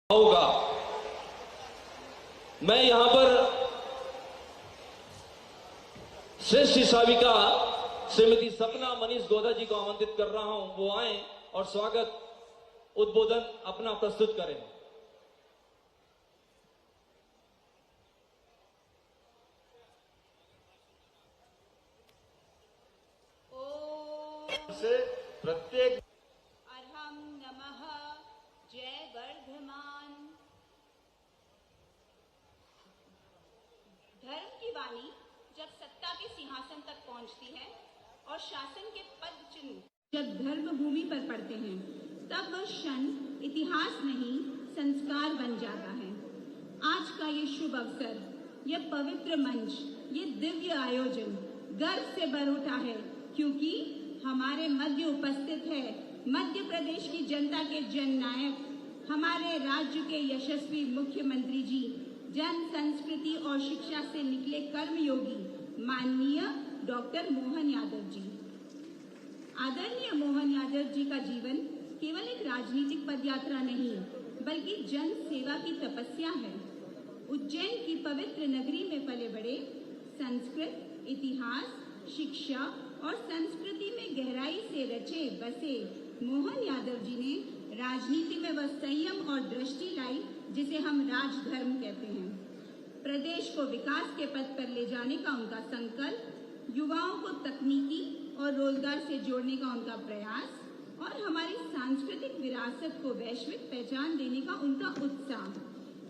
होगा। मैं यहां पर श्रेष्ठ सेविका श्रीमती सपना मनीष गोधा जी को आमंत्रित कर रहा हूं, वो आए और स्वागत उद्बोधन अपना प्रस्तुत करें। से प्रत्येक अर्हं नमः जय वर्धमान। धर्म की वाणी जब सत्ता के सिंहासन तक पहुंचती है और शासन के पद चिन्ह जब धर्म भूमि पर पड़ते हैं, तब वह क्षण इतिहास नहीं संस्कार बन जाता है। आज का ये शुभ अवसर, यह पवित्र मंच, ये दिव्य आयोजन गर्व से भर उठा है, क्योंकि हमारे मध्य उपस्थित है मध्य प्रदेश की जनता के जननायक, हमारे राज्य के यशस्वी मुख्यमंत्री जी, जन संस्कृति और शिक्षा से निकले कर्मयोगी माननीय डॉक्टर मोहन यादव जी। आदरणीय मोहन यादव जी का जीवन केवल एक राजनीतिक पदयात्रा नहीं, बल्कि जन सेवा की तपस्या है। उज्जैन की पवित्र नगरी में पले बड़े, संस्कृत, इतिहास, शिक्षा और संस्कृति में गहराई से रचे बसे मोहन यादव जी ने राजनीति में वह संयम और दृष्टि लाई जिसे हम राजधर्म कहते हैं। प्रदेश को विकास के पथ पर ले जाने का उनका संकल्प, युवाओं को तकनीकी और रोजगार से जोड़ने का उनका प्रयास और हमारी सांस्कृतिक विरासत को वैश्विक पहचान देने का उनका उत्साह,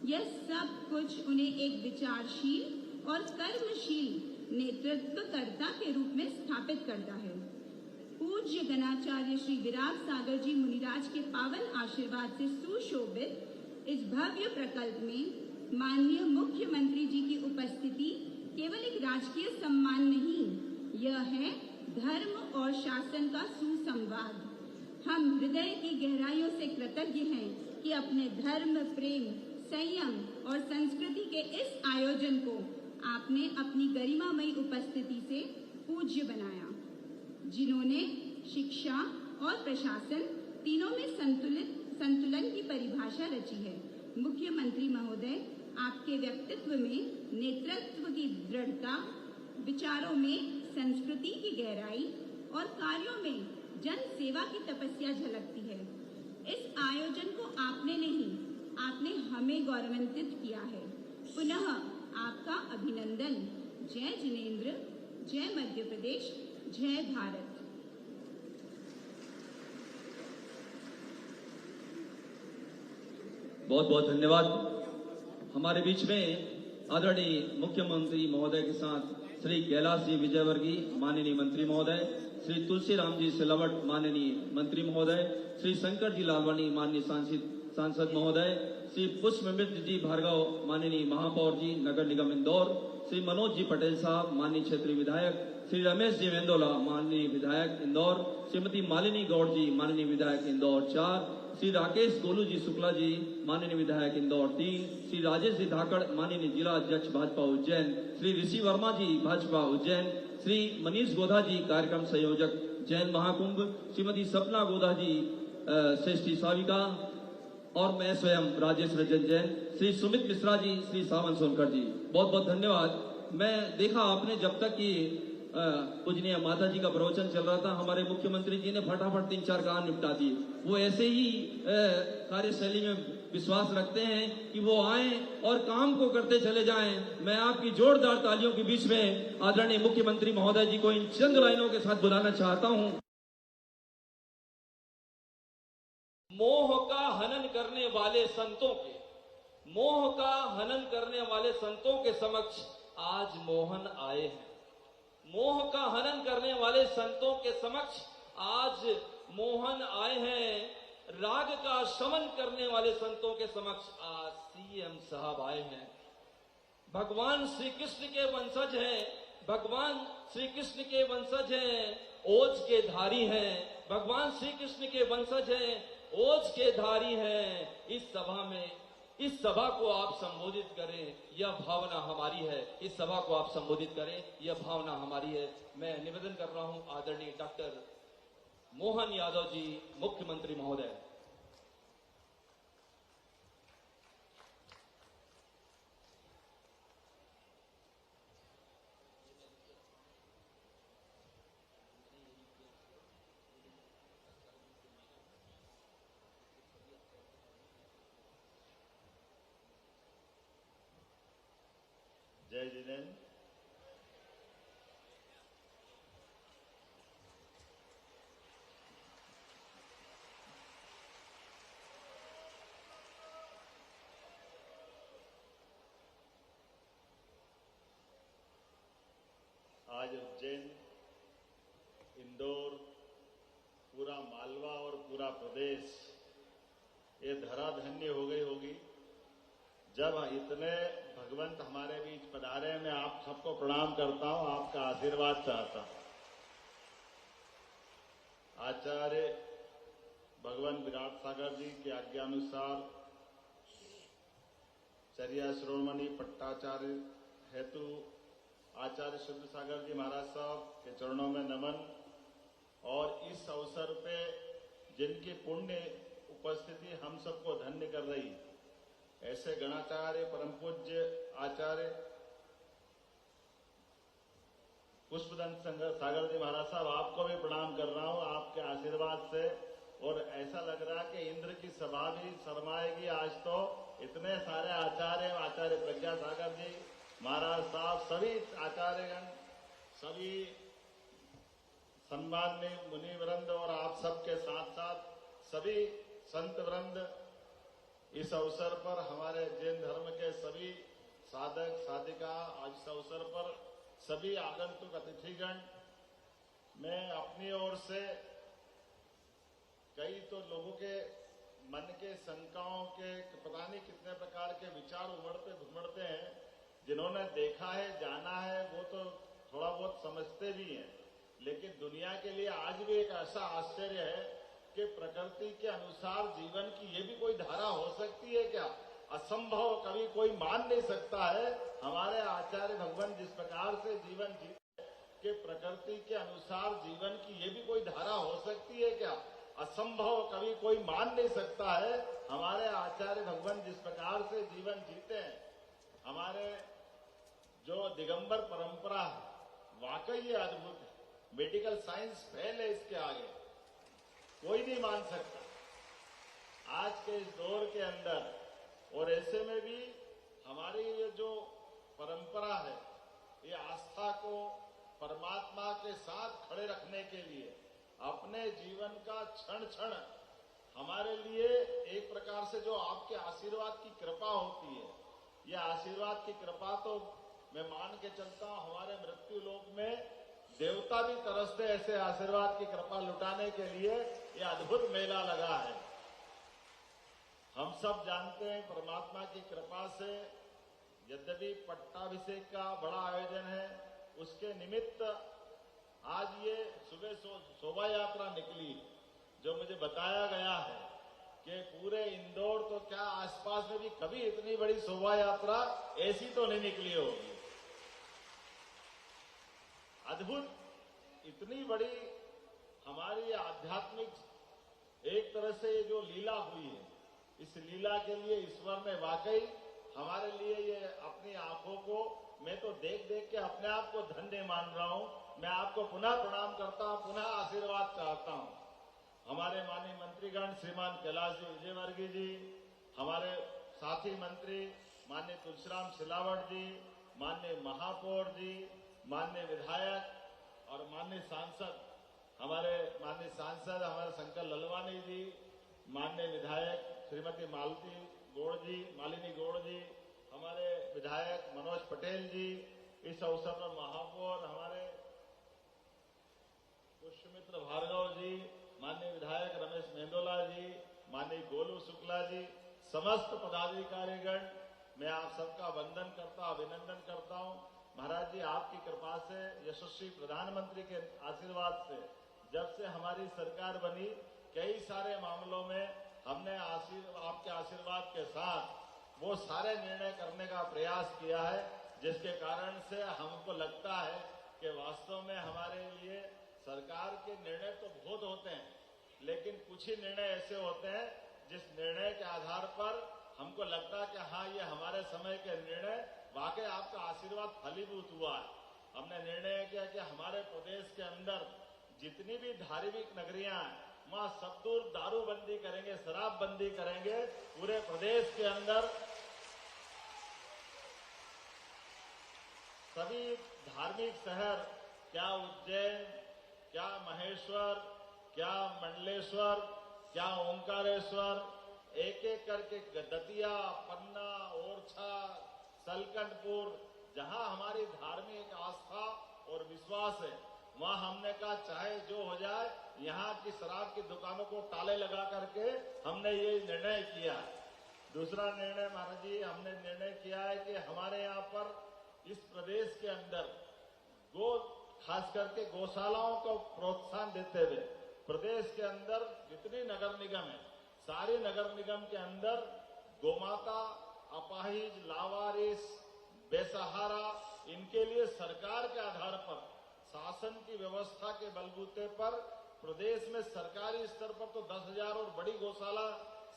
यह सब कुछ उन्हें एक विचारशील और कर्मशील नेतृत्वकर्ता के रूप में स्थापित करता है। पूज्य गणाचार्य श्री विराट सागर जी मुनिराज के पावन आशीर्वाद से सुशोभित इस भव्य प्रकल्प में माननीय मुख्यमंत्री जी की उपस्थिति केवल एक राजकीय सम्मान नहीं, यह है धर्म और शासन का सुसंवाद। हम हृदय की गहराइयों से कृतज्ञ हैं कि अपने धर्म, प्रेम, संयम और संस्कृति के इस आयोजन को आपने अपनी गरिमामयी उपस्थिति से पूज्य बनाया, जिन्होंने शिक्षा और प्रशासन तीनों में संतुलन की परिभाषा रची है। मुख्यमंत्री महोदय, आपके व्यक्तित्व में नेतृत्व की दृढ़ता, विचारों में संस्कृति की गहराई और कार्यों में जन सेवा की तपस्या झलकती है। इस आयोजन को आपने नहीं, आपने हमें गौरवान्वित किया है। पुनः आपका अभिनंदन। जय जिनेंद्र, जय मध्य प्रदेश, जय भारत। बहुत बहुत धन्यवाद। हमारे बीच में आदरणीय मुख्यमंत्री महोदय के साथ श्री कैलाश जी विजयवर्गीय माननीय मंत्री महोदय, श्री तुलसीराम जी सिलावट माननीय मंत्री महोदय, श्री शंकर जी लालवानी माननीय सांसद महोदय, श्री पुष्पमित्र जी भार्गव माननीय महापौर जी नगर निगम इंदौर, श्री मनोज जी पटेल साहब माननीय क्षेत्रीय विधायक, श्री रमेश जी वेंदोला माननीय विधायक इंदौर, श्रीमती मालिनी गौड़ जी माननीय विधायक इंदौर 4, श्री राकेश गोलू जी शुक्ला जी माननीय विधायक इंदौर 3, श्री राजेश जी धाकड़ माननीय जिला अध्यक्ष भाजपा उज्जैन, श्री ऋषि वर्मा जी भाजपा उज्जैन, श्री मनीष गोधा जी कार्यक्रम संयोजक जैन महाकुंभ, श्रीमती सपना गोधा जी श्रेष्ठ सेविका और मैं स्वयं राजेश रंजन जैन, श्री सुमित मिश्रा जी, श्री सावन सोनकर जी, बहुत बहुत धन्यवाद। मैं देखा आपने जब तक कि पूजनीय माता जी का प्रवचन चल रहा था, हमारे मुख्यमंत्री जी ने फटाफट 3-4 काम निपटा दिए। वो ऐसे ही कार्यशैली में विश्वास रखते हैं कि वो आए और काम को करते चले जाएं। मैं आपकी जोरदार तालियों के बीच में आदरणीय मुख्यमंत्री महोदय जी को इन चंद लाइनों के साथ बुलाना चाहता हूं। मोह का हनन करने वाले संतों के, मोह का हनन करने वाले संतों के समक्ष आज मोहन आए हैं। मोह का हनन करने वाले संतों के समक्ष आज मोहन आए हैं। राग का शमन करने वाले संतों के समक्ष आज सीएम साहब आए हैं। भगवान श्री कृष्ण के वंशज हैं, भगवान श्री कृष्ण के वंशज हैं, ओज के धारी हैं, भगवान श्री कृष्ण के वंशज हैं, ओज के धारी हैं। इस सभा में, इस सभा को आप संबोधित करें, यह भावना हमारी है। इस सभा को आप संबोधित करें, यह भावना हमारी है। मैं निवेदन कर रहा हूं आदरणीय डॉक्टर मोहन यादव जी मुख्यमंत्री महोदय। जय जिनेन्द्र। आज उज्जैन, इंदौर, पूरा मालवा और पूरा प्रदेश ये धराधन्य हो गई होगी जब इतने भगवंत हमारे बीच पधारे। मैं आप सबको प्रणाम करता हूं, आपका आशीर्वाद चाहता हूं। आचार्य भगवान विराट सागर जी के आज्ञानुसार चर्या शिरोमणि पट्टाचार्य हेतु आचार्य शुद्ध सागर जी महाराज साहब के चरणों में नमन। और इस अवसर पे जिनकी पुण्य उपस्थिति हम सबको धन्य कर रही, ऐसे गणाचार्य परम पूज्य आचार्य पुष्पदंत सागर जी महाराज साहब, आपको भी प्रणाम कर रहा हूं आपके आशीर्वाद से। और ऐसा लग रहा है कि इंद्र की सभा भी शर्माएगी आज। तो इतने सारे आचार्य प्रज्ञा सागर जी महाराज साहब, सभी आचार्यगण, सभी सम्मान्य मुनि वृंद और आप सबके साथ साथ सभी संत वृंद, इस अवसर पर हमारे जैन धर्म के सभी साधक साधिका, आज इस अवसर पर सभी आगंतुक अतिथिगण, मैं अपनी ओर से कई तो लोगों के मन के शंकाओं के पता नहीं कितने प्रकार के विचार उमड़ते हैं। जिन्होंने देखा है, जाना है, वो तो थोड़ा बहुत समझते भी हैं। लेकिन दुनिया के लिए आज भी एक ऐसा आश्चर्य है कि प्रकृति के अनुसार जीवन की ये भी कोई धारा हो सकती है क्या? असंभव कभी कोई मान नहीं सकता है। हमारे आचार्य भगवान जिस प्रकार से जीवन जीते कि प्रकृति के अनुसार जीवन की ये भी कोई धारा हो सकती है क्या? असंभव कभी कोई मान नहीं सकता है। हमारे आचार्य भगवान जिस प्रकार से जीवन जीते हैं, हमारे जो दिगंबर परंपरा है, वाकई ये अद्भुत है। मेडिकल साइंस फेल है इसके आगे, कोई नहीं मान सकता आज के इस दौर के अंदर। और ऐसे में भी हमारी ये जो परंपरा है, ये आस्था को परमात्मा के साथ खड़े रखने के लिए अपने जीवन का क्षण क्षण हमारे लिए एक प्रकार से जो आपके आशीर्वाद की कृपा होती है, यह आशीर्वाद की कृपा तो मैं मान के चलता हूं हमारे मृत्यु लोक में देवता भी तरसते ऐसे आशीर्वाद की कृपा लुटाने के लिए। यह अद्भुत मेला लगा है। हम सब जानते हैं परमात्मा की कृपा से, यद्यपि पट्टाभिषेक का बड़ा आयोजन है, उसके निमित्त आज ये सुबह शोभा यात्रा निकली, जो मुझे बताया गया है कि पूरे इंदौर तो क्या आसपास में भी कभी इतनी बड़ी शोभा यात्रा ऐसी तो नहीं निकली होगी। अद्भुत, इतनी बड़ी हमारी आध्यात्मिक एक तरह से ये जो लीला हुई है, इस लीला के लिए ईश्वर ने वाकई हमारे लिए ये अपनी आंखों को, मैं तो देख देख के अपने आप को धन्य मान रहा हूं। मैं आपको पुनः प्रणाम करता हूं, पुनः आशीर्वाद चाहता हूं। हमारे माननीय मंत्रीगण श्रीमान कैलाश जी विजयवर्गीय जी, हमारे साथी मंत्री माननीय तुलसीराम सिलावट जी, माननीय महापौर जी, माननीय विधायक और माननीय सांसद, हमारे शंकर ललवानी जी, माननीय विधायक श्रीमती मालिनी गौड़ जी, हमारे विधायक मनोज पटेल जी, इस अवसर पर महापौर हमारे पुष्यमित्र भार्गव जी, माननीय विधायक रमेश मेंदोला जी, माननीय गोलू शुक्ला जी, समस्त पदाधिकारीगण, मैं आप सबका वंदन करता, अभिनंदन करता हूं। महाराज जी, आपकी कृपा से, यशस्वी प्रधानमंत्री के आशीर्वाद से, जब से हमारी सरकार बनी, कई सारे मामलों में हमने आपके आशीर्वाद के साथ वो सारे निर्णय करने का प्रयास किया है, जिसके कारण से हमको लगता है कि वास्तव में हमारे लिए सरकार के निर्णय तो बहुत होते हैं, लेकिन कुछ ही निर्णय ऐसे होते हैं जिस निर्णय के आधार पर हमको लगता है कि हाँ, ये हमारे समय के निर्णय वाकई आपका आशीर्वाद फलीभूत हुआ है। हमने निर्णय किया कि हमारे प्रदेश के अंदर जितनी भी धार्मिक नगरियां हैं, वहां सब दूर दारूबंदी करेंगे, शराबबंदी करेंगे। पूरे प्रदेश के अंदर धार्मिक शहर, क्या उज्जैन, क्या महेश्वर, क्या मंडलेश्वर, क्या ओंकारेश्वर, एक एक करके दतिया, पन्ना, ओरछा, सलकंठपुर, जहां हमारी धार्मिक आस्था और विश्वास है, वहां हमने कहा चाहे जो हो जाए, यहाँ की शराब की दुकानों को ताले लगा करके हमने ये निर्णय किया है। दूसरा निर्णय महाराज जी, हमने निर्णय किया है कि हमारे यहाँ पर इस प्रदेश के अंदर खास करके गौशालाओं को प्रोत्साहन देते हुए प्रदेश के अंदर जितनी नगर निगम है, सारे नगर निगम के अंदर गोमाता, अपाहिज, लावारिस, बेसहारा, इनके लिए सरकार के आधार पर शासन की व्यवस्था के बलबूते पर प्रदेश में सरकारी स्तर पर तो 10,000 और बड़ी गौशाला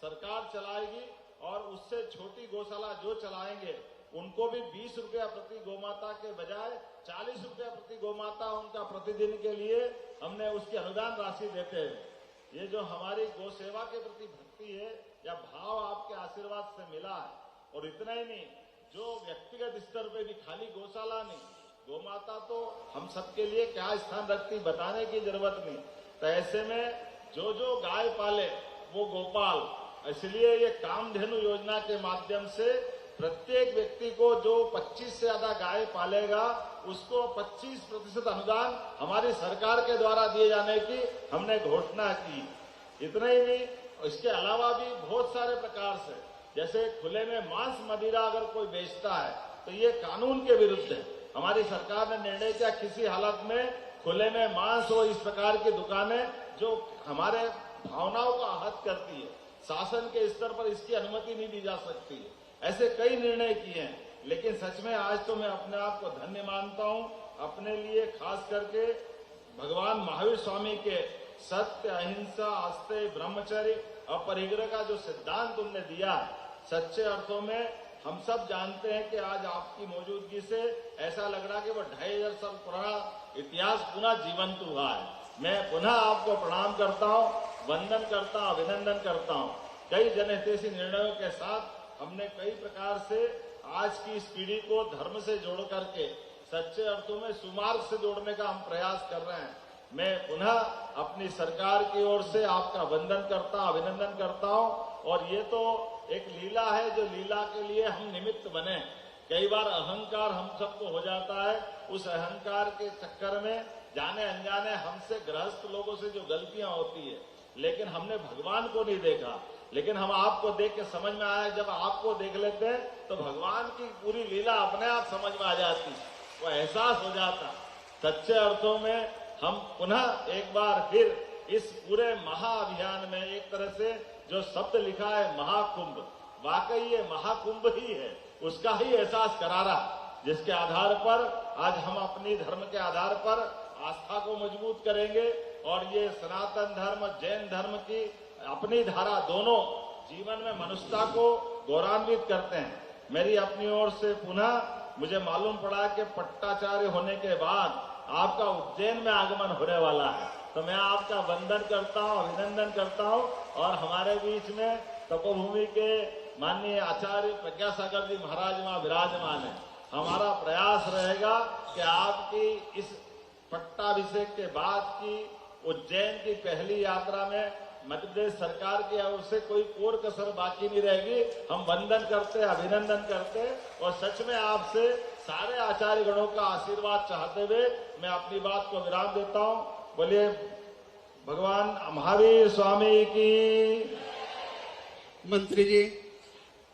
सरकार चलाएगी, और उससे छोटी गौशाला जो चलाएंगे उनको भी 20 रुपया प्रति गोमाता के बजाय 40 रुपया प्रति गोमाता उनका प्रतिदिन के लिए हमने उसकी अनुदान राशि देते हैं। ये जो हमारी गौ सेवा के प्रति भक्ति है या भाव आपके आशीर्वाद से मिला है, और इतना ही नहीं, जो व्यक्तिगत स्तर पे भी खाली गौशाला नहीं, गोमाता तो हम सबके लिए क्या स्थान रखती बताने की जरूरत नहीं। तो ऐसे में जो जो गाय पाले वो गोपाल, इसलिए ये कामधेनु योजना के माध्यम से प्रत्येक व्यक्ति को जो 25 से ज्यादा गाय पालेगा उसको 25% अनुदान हमारी सरकार के द्वारा दिए जाने की हमने घोषणा की। इतना ही नहीं, इसके अलावा भी बहुत सारे प्रकार से, जैसे खुले में मांस मदिरा अगर कोई बेचता है तो ये कानून के विरुद्ध है। हमारी सरकार ने निर्णय किया किसी हालत में खुले में मांस और इस प्रकार की दुकानें जो हमारे भावनाओं को आहत करती है, शासन के स्तर पर इसकी अनुमति नहीं दी जा सकती है। ऐसे कई निर्णय किए हैं, लेकिन सच में आज तो मैं अपने आप को धन्य मानता हूं। अपने लिए खास करके भगवान महावीर स्वामी के सत्य, अहिंसा, आस्ते, ब्रह्मचर्य, अपरिग्रह का जो सिद्धांत तुमने दिया है, सच्चे अर्थों में हम सब जानते हैं कि आज आपकी मौजूदगी से ऐसा लग रहा है कि वो 2500 साल पुराना इतिहास पुनः जीवंत हुआ है। मैं पुनः आपको प्रणाम करता हूं, वंदन करता हूं, अभिनंदन करता हूं। कई जनहितैषी निर्णयों के साथ हमने कई प्रकार से आज की इस पीढ़ी को धर्म से जोड़ करके सच्चे अर्थों में सुमार्ग से जोड़ने का हम प्रयास कर रहे हैं। मैं पुनः अपनी सरकार की ओर से आपका वंदन करता हूं, अभिनंदन करता हूं। और ये तो एक लीला है, जो लीला के लिए हम निमित्त बने। कई बार अहंकार हम सबको हो जाता है, उस अहंकार के चक्कर में जाने अनजाने हमसे गृहस्थ लोगों से जो गलतियां होती है, लेकिन हमने भगवान को नहीं देखा। लेकिन हम आपको देख के समझ में आया, जब आपको देख लेते हैं तो भगवान की पूरी लीला अपने आप समझ में आ जाती, वो एहसास हो जाता। सच्चे अर्थों में हम पुनः एक बार फिर इस पूरे महाअभियान में एक तरह से जो शब्द लिखा है महाकुंभ, वाकई ये महाकुंभ ही है, उसका ही एहसास करा रहा, जिसके आधार पर आज हम अपनी धर्म के आधार पर आस्था को मजबूत करेंगे। और ये सनातन धर्म, जैन धर्म की अपनी धारा दोनों जीवन में मनुष्यता को गौरवान्वित करते हैं। मेरी अपनी ओर से पुनः मुझे मालूम पड़ा कि पट्टाचार्य होने के बाद आपका उज्जैन में आगमन होने वाला है, तो मैं आपका वंदन करता हूं, अभिनंदन करता हूं। और हमारे बीच में तपोभूमि के माननीय आचार्य प्रज्ञासागर जी महाराज वहां विराजमान है। हमारा प्रयास रहेगा कि आपकी इस पट्टाभिषेक के बाद की उज्जैन की पहली यात्रा में मध्य प्रदेश सरकार की ओर से कोई कोर कसर बाकी नहीं रहेगी। हम वंदन करते, अभिनंदन करते और सच में आपसे सारे आचार्य गणों का आशीर्वाद चाहते हुए मैं अपनी बात को विराम देता हूं। बोलिए भगवान महावीर स्वामी की। मंत्री जी,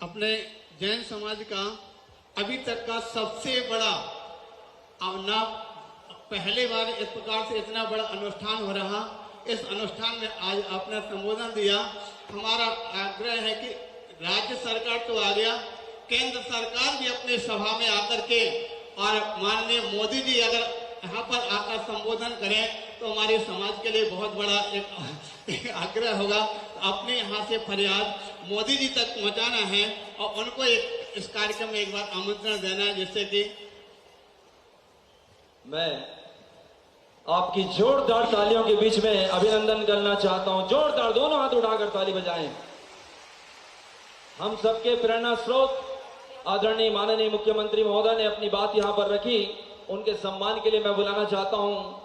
अपने जैन समाज का अभी तक का सबसे बड़ा, अब ना पहले बार इस प्रकार से इतना बड़ा अनुष्ठान हो रहा, इस अनुष्ठान में आज आपने संबोधन दिया। हमारा आग्रह है कि राज्य सरकार तो आ गया, केंद्र सरकार भी अपने सभा में आकर के और माननीय मोदी जी अगर यहाँ पर आकर संबोधन करें तो हमारे समाज के लिए बहुत बड़ा एक आग्रह होगा। अपने यहाँ से फरियाद मोदी जी तक पहुँचाना है और उनको एक इस कार्यक्रम में एक बार आमंत्रण देना है, जिससे कि मैं आपकी जोरदार तालियों के बीच में अभिनंदन करना चाहता हूं। जोरदार दोनों हाथ उठाकर ताली बजाएं। हम सबके प्रेरणा स्रोत आदरणीय माननीय मुख्यमंत्री महोदय ने अपनी बात यहां पर रखी उनके सम्मान के लिए मैं बुलाना चाहता हूं